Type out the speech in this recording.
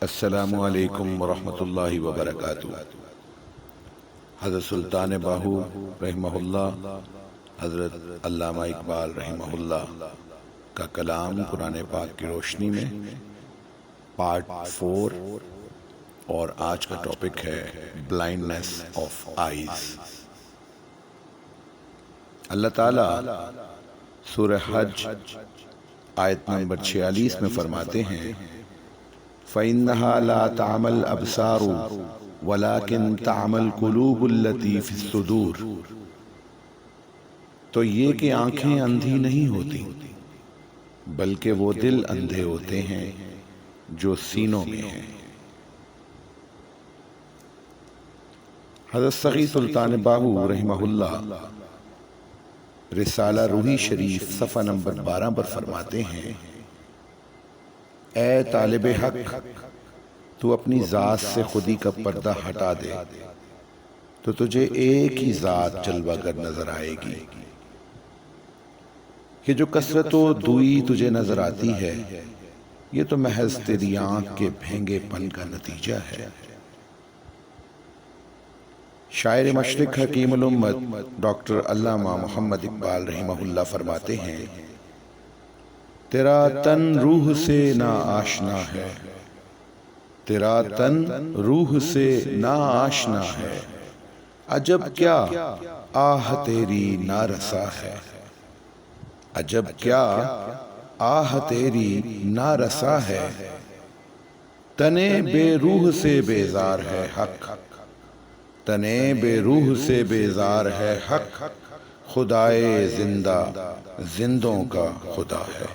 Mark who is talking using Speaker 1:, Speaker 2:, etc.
Speaker 1: السلام علیکم ورحمۃ اللہ وبرکاتہ۔ حضرت سلطان باہو رحمہ اللہ، حضرت علامہ اقبال رحمہ اللہ کا کلام قرآن پاک کی روشنی میں پارٹ 4، اور آج کا ٹاپک ہے بلائنڈنس آف آئیز۔ اللہ تعالیٰ سورہ حج آیت نمبر 46 میں فرماتے ہیں فَإِنَّهَا لَا تَعْمَى الْأَبْصَارُ وَلَكِنْ تَعْمَى الْقُلُوبُ الَّتِي فِي الصُّدُورِ۔ تو یہ کہ آنکھیں اندھی نہیں ہوتی، بلکہ وہ دل اندھے ہوتے ہیں جو سینوں میں ہیں۔ حضرت سخی سلطان باہو رحمہ اللہ رسالہ روحی شریف صفحہ نمبر 12 پر فرماتے ہیں، اے طالب حق، تو اپنی ذات سے خودی کا پردہ ہٹا دے تو تجھے ایک ہی ذات جلوہ گر نظر آئے گی۔ کہ جو کثرت و دوئی تجھے نظر آتی ہے، یہ تو محض تیری آنکھ کے بھینگے پن کا نتیجہ ہے۔ شاعر مشرق حکیم الامت ڈاکٹر علامہ محمد اقبال رحمہ اللہ فرماتے ہیں، تیرا تن روح سے نا آشنا ہے، تیرا تن روح سے نا آشنا ہے، عجب کیا آہ تیری نارسا ہے، عجب کیا آہ تیری نارسا ہے، تنے بے روح سے بیزار ہے حق، تنے بے روح سے بیزار ہے حق، خدائے زندہ زندوں کا خدا ہے۔